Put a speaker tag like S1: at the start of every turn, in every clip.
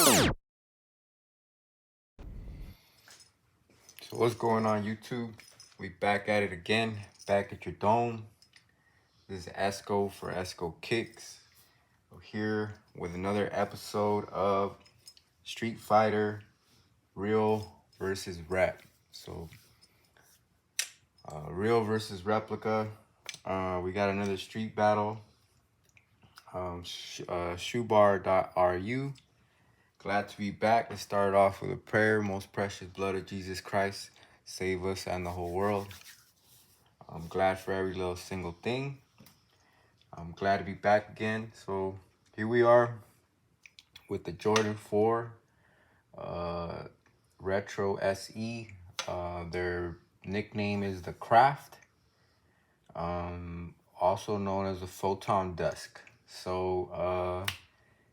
S1: So what's going on, YouTube? We back at it again, back at your dome. This is Esco for Esco Kicks. We're here with another episode of Street Fighter Real versus Rep. So Real versus Replica. We got another street battle. Shoebar.ru. Glad to be back. Let's start off with a prayer. Most precious blood of Jesus Christ, save us and the whole world. I'm glad for every little single thing. I'm glad to be back again. So here we are with the Jordan 4 Retro SE. Their nickname is the Craft, also known as the Photon Dusk. So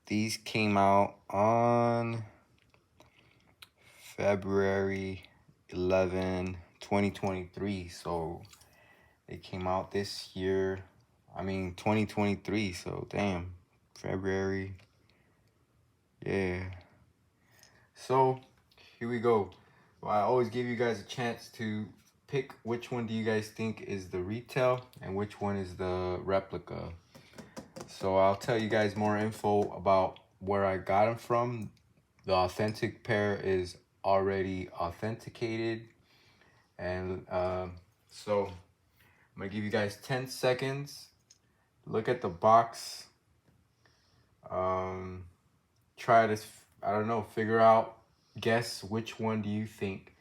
S1: these came out on February 11, 2023. So they came out this year. 2023. So damn, February. Yeah. So here we go. Well, I always give you guys a chance to pick which one do you guys think is the retail and which one is the replica. So I'll tell you guys more info about where I got them from. The authentic pair is already authenticated. And so I'm going to give you guys 10 seconds. Look at the box. Try to, figure out, guess which one do you think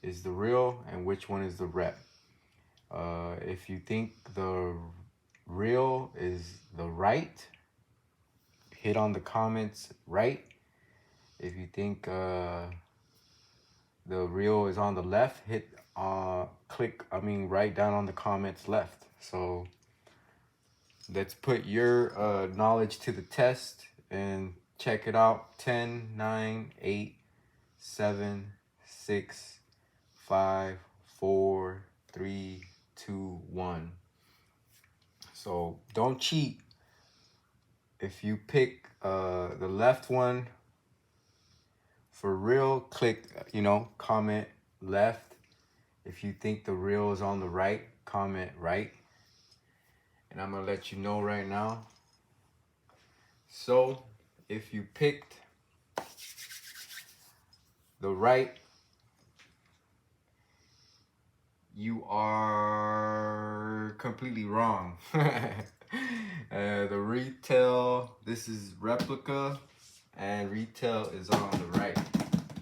S1: is the real and which one is the rep. If you think the real is the right, hit on the comments right. If you think the real is on the left, write down on the comments left. So let's put your knowledge to the test and check it out. 10, 9, 8, 7, 6, 5, 4, 3, 2, 1. So don't cheat. If you pick the left one for real, click, comment left. If you think the real is on the right, comment right. And I'm going to let you know right now. So if you picked the right, you are completely wrong. The retail, this is replica, and retail is on the right.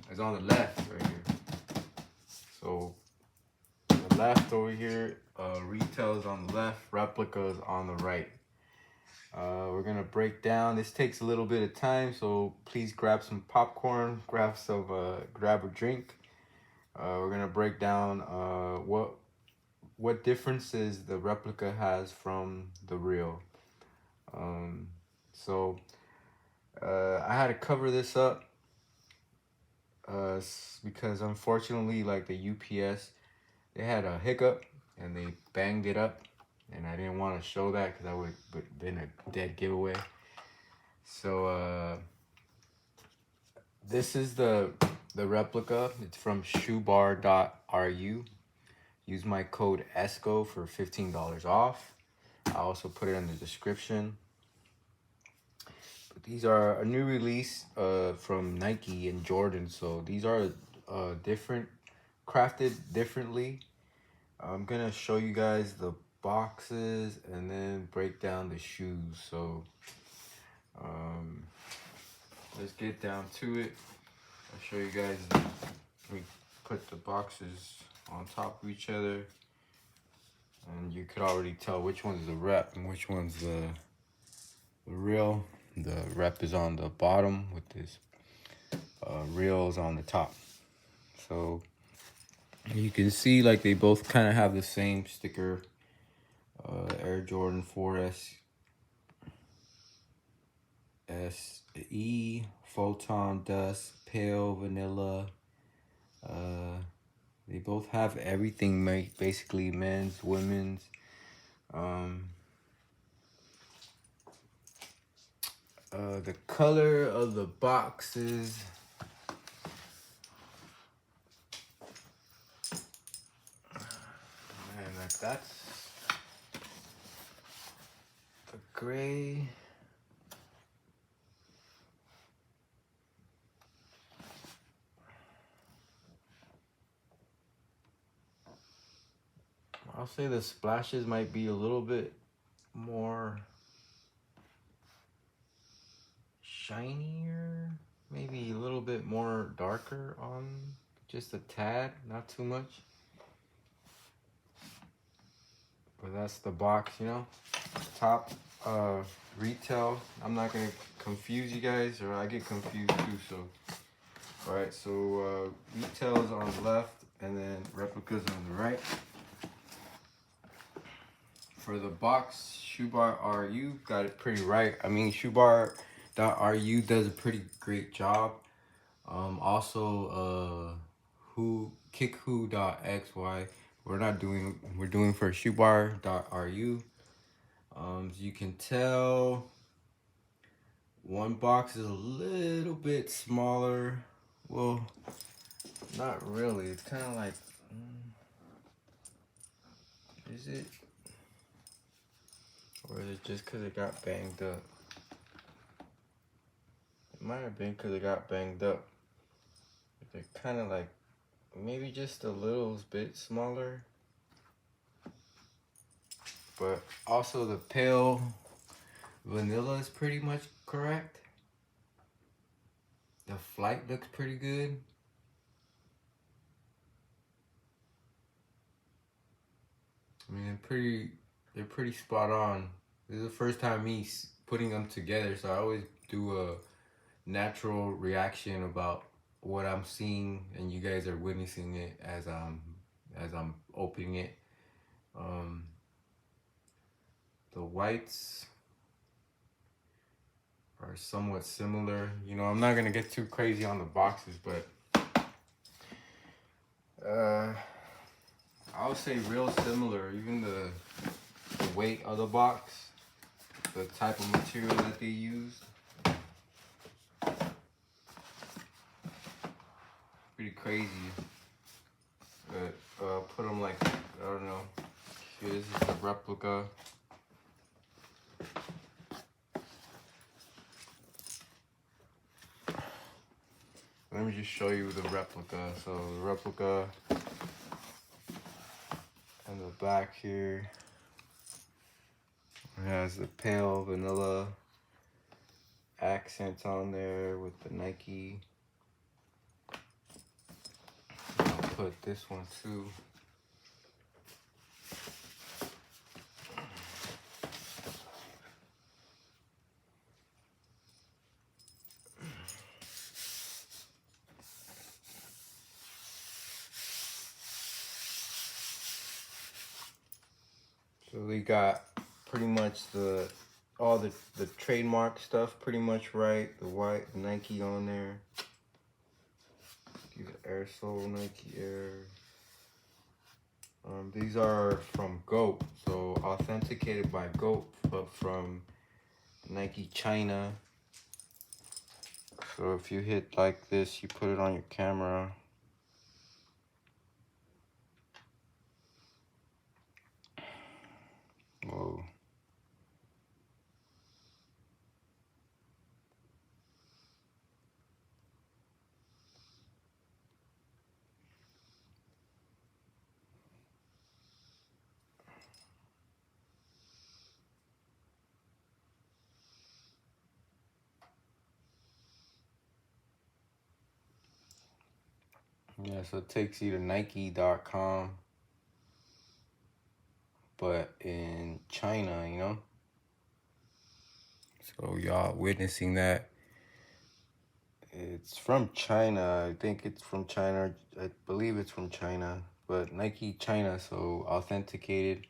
S1: It's on the left right here. So the left over here, retail is on the left, replica is on the right. We're gonna break down. This takes a little bit of time, so please grab some popcorn, grab a drink. We're gonna break down what differences the replica has from the real. So I had to cover this up because unfortunately, like the UPS, they had a hiccup and they banged it up, and I didn't want to show that because I would have been a dead giveaway. So this is the replica. It's from shoebar.ru. Use my code ESCO for $15 off. I also put it in the description. But these are a new release from Nike and Jordan. So these are different, crafted differently. I'm going to show you guys the boxes and then break down the shoes. So let's get down to it. I'll show you guys. We put the boxes on top of each other, and you could already tell which one's the rep and which one's the real. The rep is on the bottom with this real is on the top. So you can see like they both kind of have the same sticker. Air Jordan 4S SE, Photon Dust, Pale Vanilla. They both have everything, basically men's, women's. The color of the boxes. Man, that's the gray. I'll say the splashes might be a little bit more shinier, maybe a little bit more darker on just a tad, not too much. But that's the box, you know. Top retail. I'm not gonna confuse you guys, or I get confused too. So, all right. So retail's on the left, and then replicas on the right. For the box, Shoebar RU got it pretty right. I mean, Shoebar.ru does a pretty great job. Also, kickwho.xy. We're doing for shoebar.ru. As you can tell, one box is a little bit smaller. Well, not really. It's kind of like, is it? Or is it just because it got banged up? It might have been because it got banged up. They're kind of like, maybe just a little bit smaller. But also the pale vanilla is pretty much correct. The flight looks pretty good. I mean, they're pretty spot on. This is the first time me putting them together, so I always do a natural reaction about what I'm seeing, and you guys are witnessing it as I'm opening it. The whites are somewhat similar. You know, I'm not gonna get too crazy on the boxes, but I would say real similar. Even the weight of the box, the type of material that they used. Pretty crazy. But put them like, I don't know. Here, this is the replica. Let me just show you the replica. So the replica and the back here. It has the pale vanilla accent on there with the Nike. I'll put this one too. So we got pretty much all the trademark stuff pretty much right. The white Nike on there. These are Air Sole Nike Air. These are from GOAT, so authenticated by GOAT, but from Nike China. So if you hit like this, you put it on your camera. Whoa. Yeah, so it takes you to Nike.com, but in China, you know? So y'all witnessing that. It's from China. I think it's from China. I believe it's from China, but Nike China, so authenticated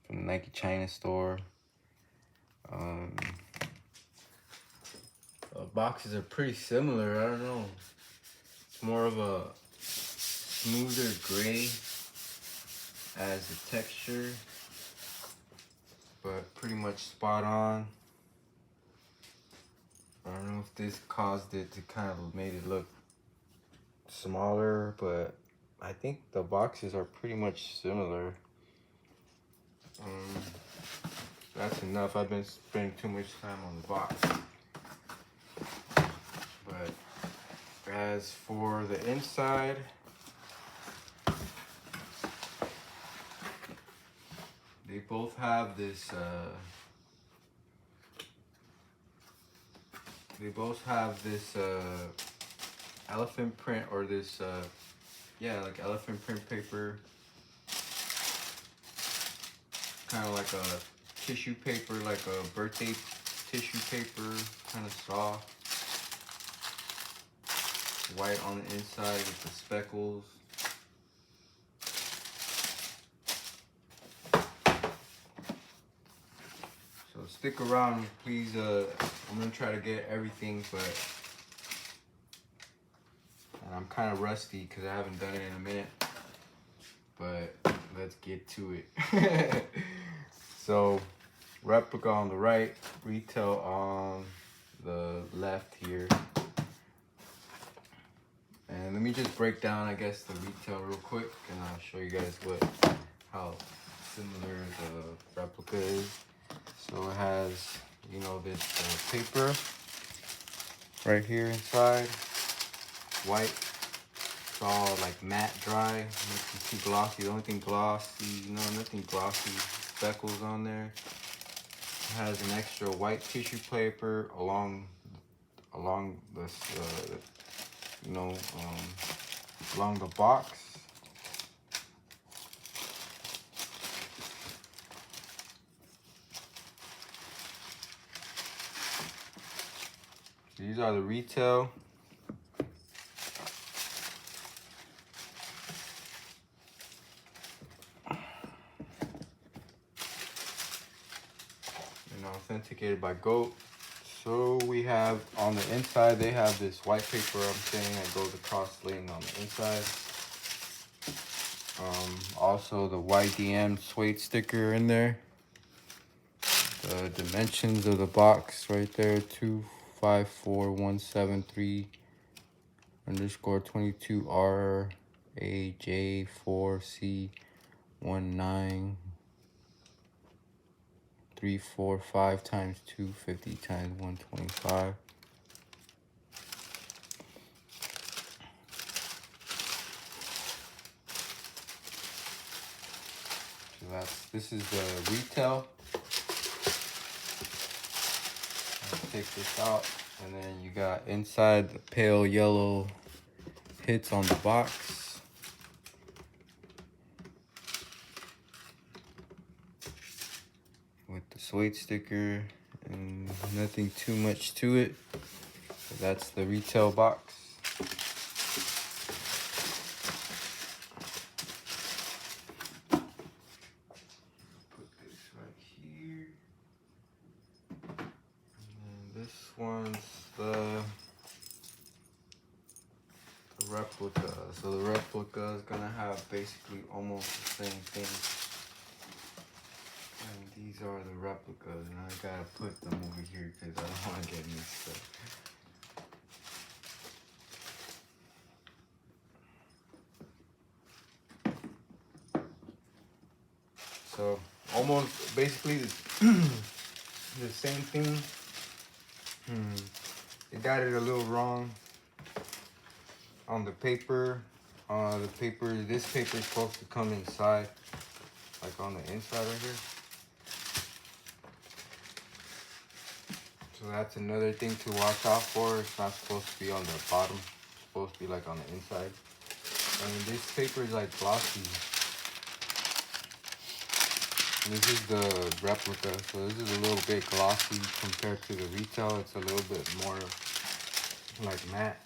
S1: from the Nike China store. Boxes are pretty similar. I don't know. It's more of a smoother gray as the texture, but pretty much spot on. I don't know if this caused it to kind of made it look smaller, but I think the boxes are pretty much similar. That's enough. I've been spending too much time on the box. But as for the inside, they both have this elephant print, or this yeah, like elephant print paper, kind of like a tissue paper, like a birthday tissue paper, kind of soft, white on the inside with the speckles. So stick around, please. I'm gonna try to get everything, and I'm kind of rusty because I haven't done it in a minute. But let's get to it. So, replica on the right, retail on the left here. And let me just break down, I guess, the retail real quick, and I'll show you guys how similar the replica is. So it has, you know, this paper right here inside, white. It's all like matte dry, nothing too glossy. The only thing glossy, you know, nothing glossy. Speckles on there. It has an extra white tissue paper along this, you know, along the box. These are the retail. Authenticated by GOAT. So we have on the inside, they have this white paper I'm saying that goes across laying on the inside. Also the YDM suede sticker in there. The dimensions of the box right there, 254173_22RAJ4C19. 345 times 250 times 125. So this is the retail. I'll take this out, and then you got inside the pale yellow hits on the box. With the suede sticker, and nothing too much to it. So that's the retail box. Put this right here. And this one's the replica. So the replica is gonna have basically almost the same thing. And these are the replicas, and I gotta put them over here because I don't want to get mixed up. So almost basically the same thing. They got it a little wrong on the paper. This paper is supposed to come inside, like on the inside right here. So that's another thing to watch out for. It's not supposed to be on the bottom. It's supposed to be like on the inside. I mean, this paper is like glossy. And this is the replica, so this is a little bit glossy compared to the retail. It's a little bit more like matte.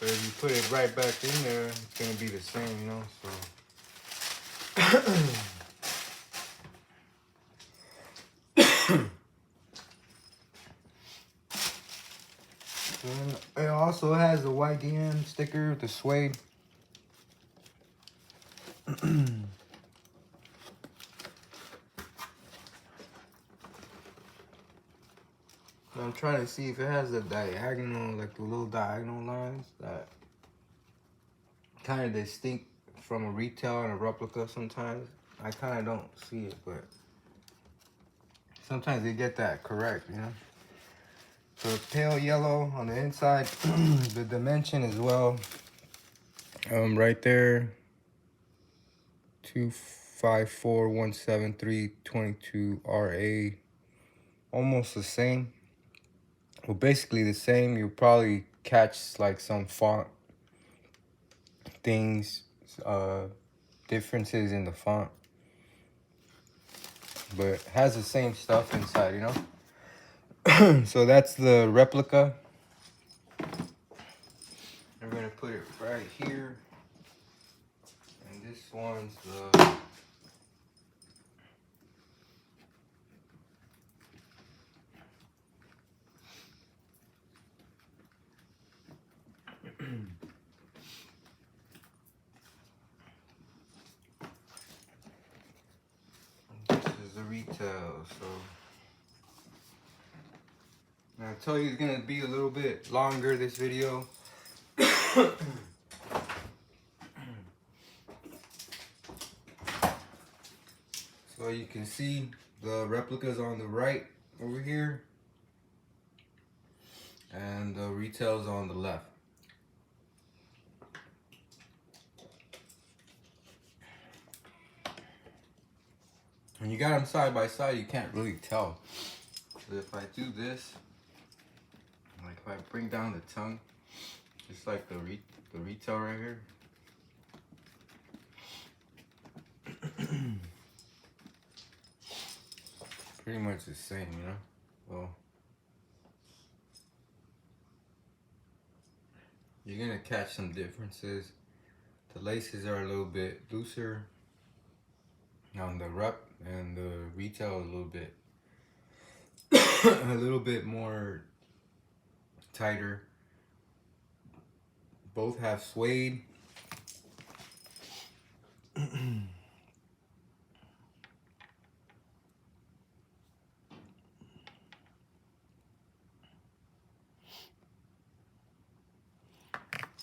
S1: But if you put it right back in there, it's gonna be the same, you know, so. And also has the YDM sticker, the suede. I'm trying to see if it has the diagonal, like the little diagonal lines that kind of distinct from a retail and a replica sometimes. I kind of don't see it, but sometimes they get that correct, you know? So pale yellow on the inside, the dimension as well. Right there, 254173222RA, almost the same. Well, basically the same. You'll probably catch like some font things, differences in the font, but has the same stuff inside, you know. So that's the replica. I'm gonna put it right here, and this one's the this is the retail. So now I tell you it's gonna be a little bit longer, this video. So you can see the replicas on the right over here, and the retails on the left. When you got them side by side, you can't really tell. So if I do this, like if I bring down the tongue, just like the retail right here. Pretty much the same, you know? Well, you're gonna catch some differences. The laces are a little bit looser on the rep, and the retail a little bit more tighter. Both have suede.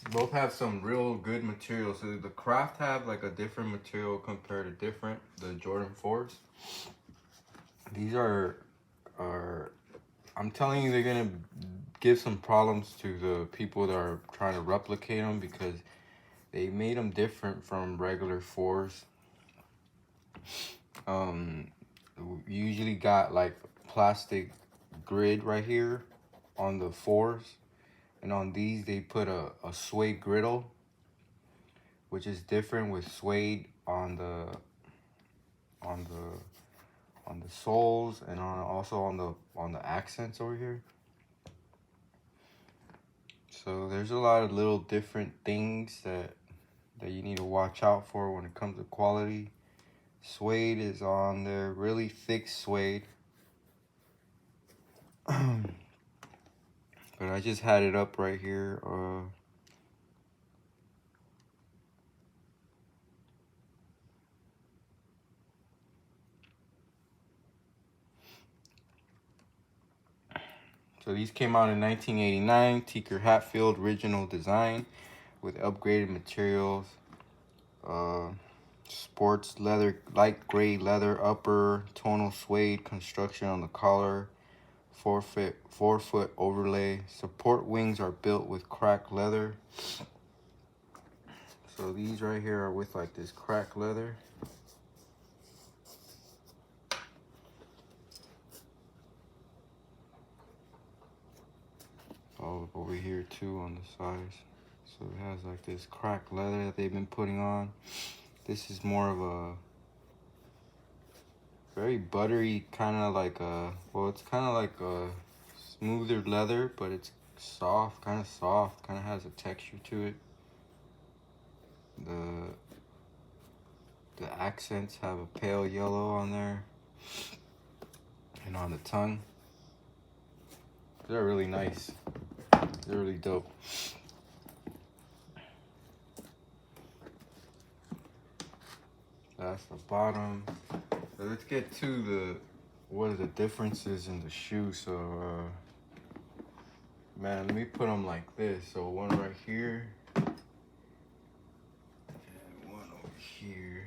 S1: Both have some real good material. So the Craft have like a different material compared to the Jordan 4s. These are I'm telling you, they're gonna give some problems to the people that are trying to replicate them, because they made them different from regular 4s. You usually got like plastic grid right here on the 4s, and on these they put a suede griddle, which is different with suede on the soles, and also on the accents over here. So there's a lot of little different things that you need to watch out for when it comes to quality. Suede is on there, really thick suede. But I just had it up right here. So these came out in 1989, Tinker Hatfield original design with upgraded materials. Sports leather, light gray leather upper, tonal suede construction on the collar, 4 foot overlay. Support wings are built with cracked leather. So these right here are with like this cracked leather. All over here too on the sides. So it has like this cracked leather that they've been putting on. This is more of a very buttery, kind of like well, it's kind of like a smoother leather, but it's soft, kind of has a texture to it. The accents have a pale yellow on there, and on the tongue. They're really nice. They're really dope. That's the bottom. So let's get to what are the differences in the shoe. So man, let me put them like this. So one right here and one over here.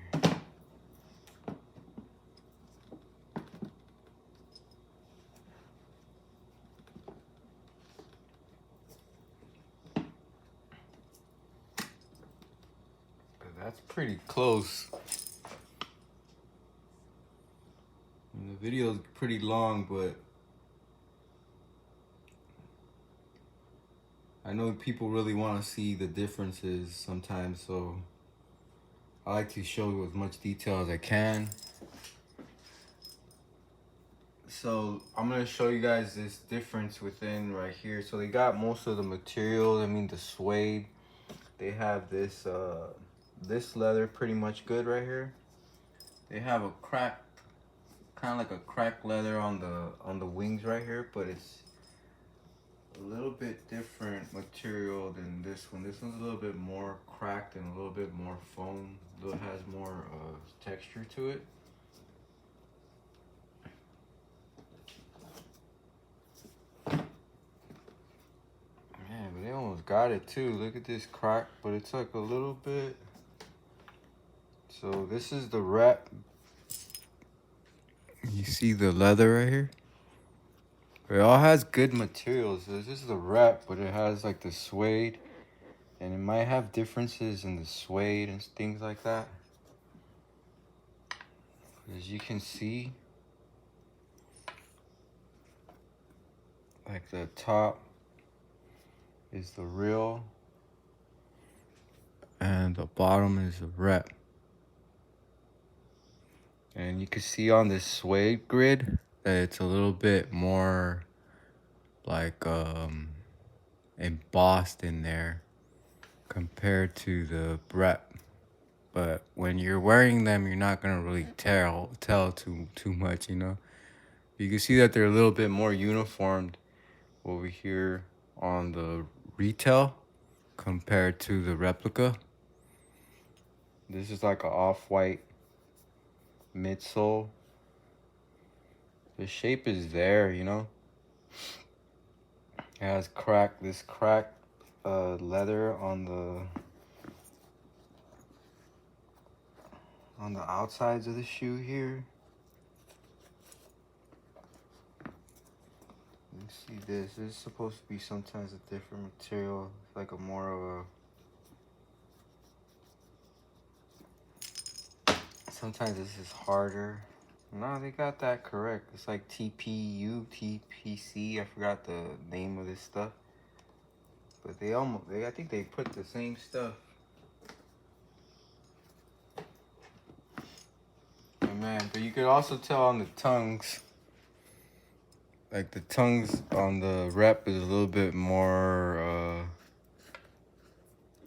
S1: That's pretty close. And the video is pretty long, but I know people really want to see the differences sometimes, so I like to show you as much detail as I can. So I'm gonna show you guys this difference within right here. So they got most of the material, I mean the suede. They have this this leather pretty much good right here. They have a crack, kind of like a cracked leather on the wings right here, but it's a little bit different material than this one. This one's a little bit more cracked and a little bit more foam. It has more texture to it. Man, but they almost got it too. Look at this crack, but it's like a little bit. So this is the wrap. You see the leather right here? It all has good materials. So this is the wrap, but it has like the suede. And it might have differences in the suede and things like that. As you can see, like the top is the real and the bottom is the rep. And you can see on this suede grid that it's a little bit more like embossed in there compared to the rep. But when you're wearing them, you're not gonna really tell too much, you know. You can see that they're a little bit more uniformed over here on the retail compared to the replica. This is like an off-white midsole. The shape is there, you know. It has this cracked leather on the outsides of the shoe here. You see this. This is supposed to be sometimes a different material. It's like a more of a. Sometimes this is harder. No, they got that correct. It's like TPU, TPC. I forgot the name of this stuff. But I think they put the same stuff. And man, but you could also tell on the tongues. Like the tongues on the rep is a little bit more,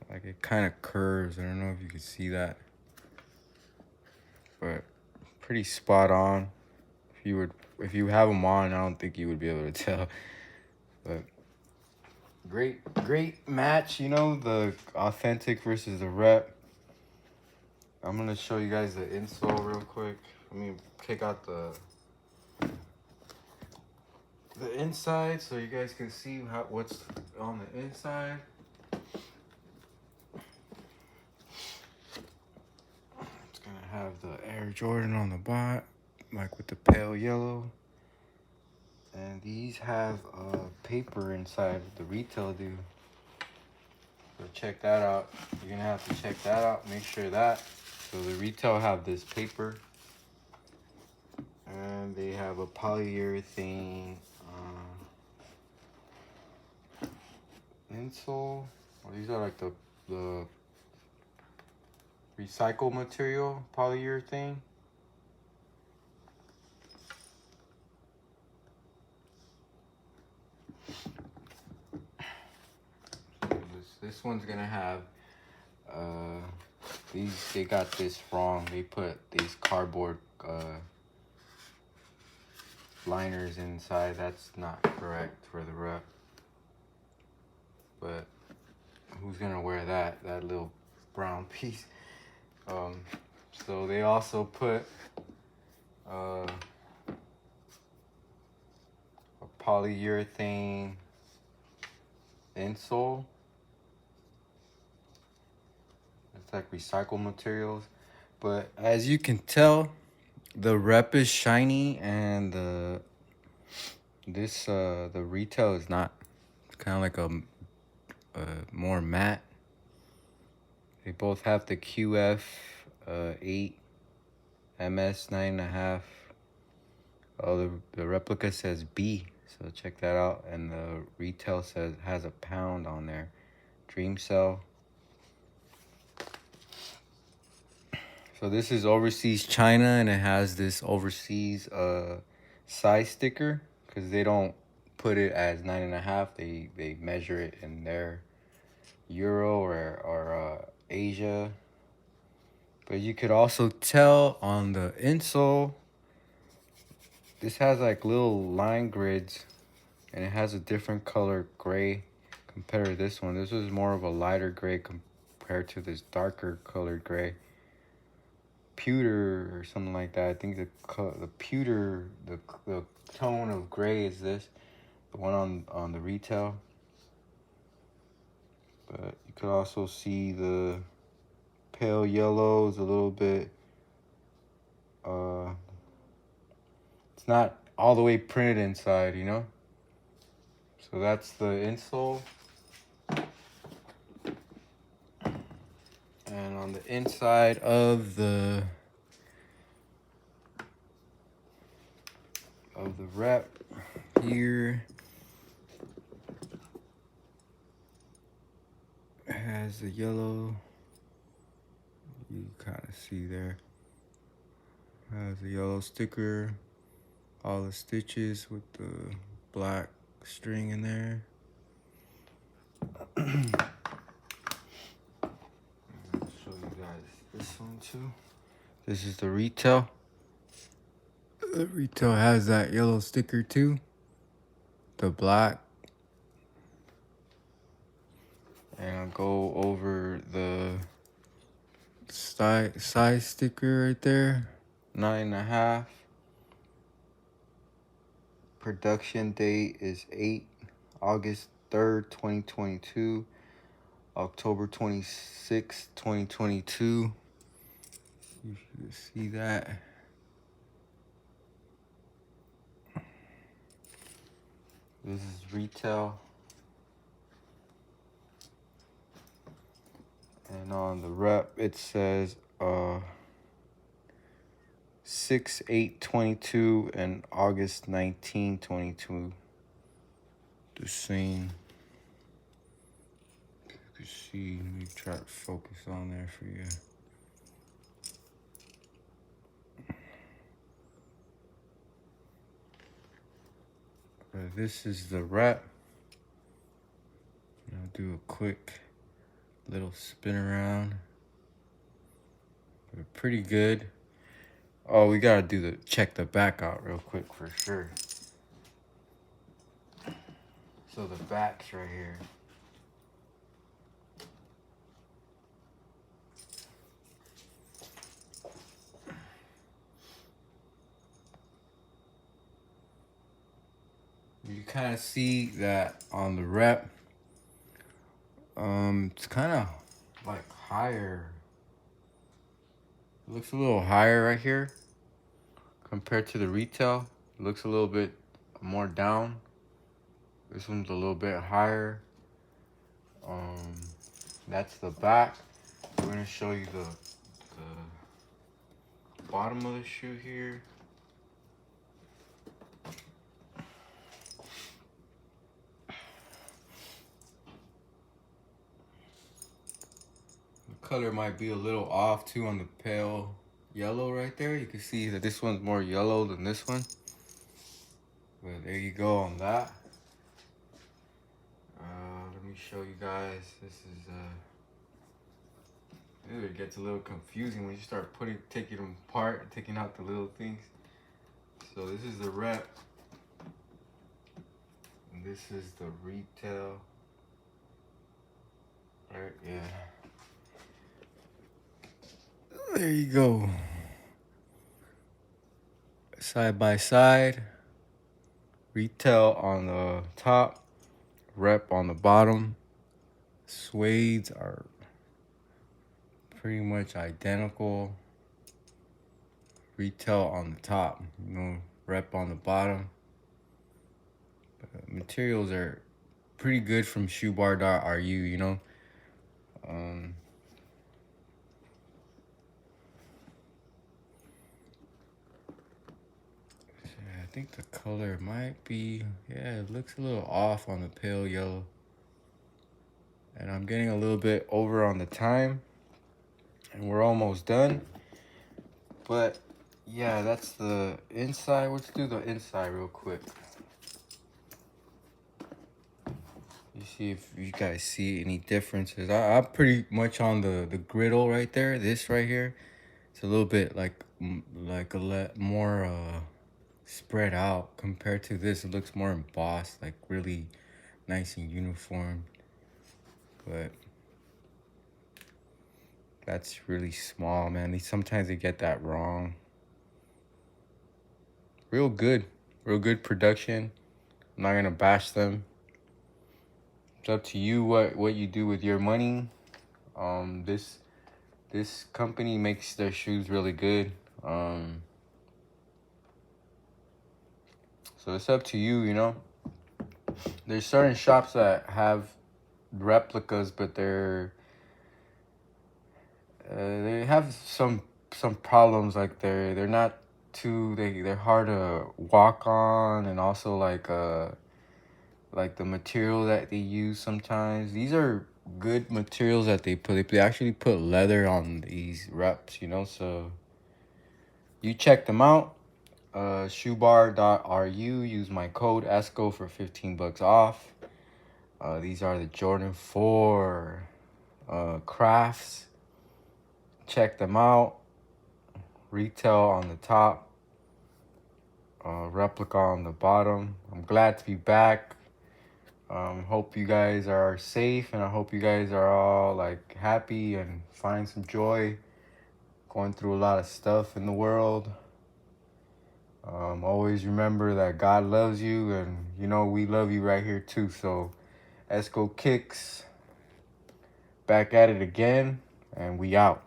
S1: like it kind of curves. I don't know if you can see that. But pretty spot on. If you have them on, I don't think you would be able to tell. But great match, you know, the authentic versus the rep. I'm gonna show you guys the insole real quick. Let me take out the inside so you guys can see what's on the inside. It's gonna have the Air Jordan on the bottom, like with the pale yellow. And these have paper inside, the retail do. So check that out. You're gonna have to check that out. Make sure that. So the retail have this paper. And they have a polyurethane insole. Well, these are like the recycled material, polyurethane. This one's gonna have they got this wrong. They put these cardboard liners inside. That's not correct for the rep. but who's gonna wear that little brown piece? So they also put a polyurethane insole. It's like recycled materials, but as you can tell, the rep is shiny and the retail is not. It's kind of like a more matte. They both have the QF 8 MS 9.5. Oh, the replica says B, so check that out. And the retail has a pound on there. Dream Cell. So this is overseas China, and it has this overseas size sticker because they don't put it as 9.5. They measure it in their Euro or Asia. But you could also tell on the insole, this has like little line grids, and it has a different color gray compared to this one. This is more of a lighter gray compared to this darker colored gray. Pewter or something like that. I think the pewter, the tone of gray is this, the one on the retail. But you could also see the pale yellow is a little bit. It's not all the way printed inside, you know. So that's the insole. And on the inside of the rep here, it has the yellow. You kind of see there. It has the yellow sticker, all the stitches with the black string in there. I'll show you guys this one too. This is the retail. The retail has that yellow sticker too. The black. And I'll go over the size sticker right there. 9.5. Production date is August 3rd, 2022. October 26th, 2022. You should see that. This is retail. And on the rep, it says 6/8/22 and August 19/22. The same. You can see, let me try to focus on there for you. This is the rep. I'll do a quick little spin around. But pretty good. Oh, we gotta check the back out real quick for sure. So the back's right here. You kind of see that on the rep. It's kind of like higher. It looks a little higher right here compared to the retail. It looks a little bit more down. This one's a little bit higher. That's the back. We're gonna show you the bottom of the shoe here. The color might be a little off too on the pale yellow right there. You can see that this one's more yellow than this one. But there you go on that. Let me show you guys. This is it gets a little confusing when you start taking them apart and taking out the little things. So this is the rep, and this is the retail. Right, yeah. There you go. Side by side. Retail on the top. Rep on the bottom. Suedes are pretty much identical. Retail on the top, rep on the bottom. Materials are pretty good from shoebar.ru. I think the color might be, yeah, it looks a little off on the pale yellow. And I'm getting a little bit over on the time. And we're almost done. But yeah, that's the inside. Let's do the inside real quick. You see if you guys see any differences. I'm pretty much on the griddle right there. This right here, it's a little bit like more spread out compared to this. It looks more embossed, like really nice and uniform. But that's really small, man. Sometimes they get that wrong. Real good production. I'm not gonna bash them. It's up to you what you do with your money. This company makes their shoes really good. So it's up to you. There's certain shops that have replicas, but they have some problems. Like they're not they're hard to walk on, and also like the material that they use sometimes. These are good materials that they put. They actually put leather on these reps, so you check them out. Shoebar.ru. Use my code Esco for $15 off. These are the Jordan 4 crafts. Check them out. Retail on the top. Replica on the bottom. I'm glad to be back. Hope you guys are safe, and I hope you guys are all like happy and find some joy. Going through a lot of stuff in the world. Always remember that God loves you, and we love you right here too. So Esco Kicks, back at it again, and we out.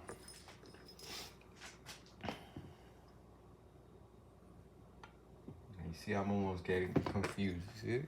S1: You see, I'm almost getting confused. See?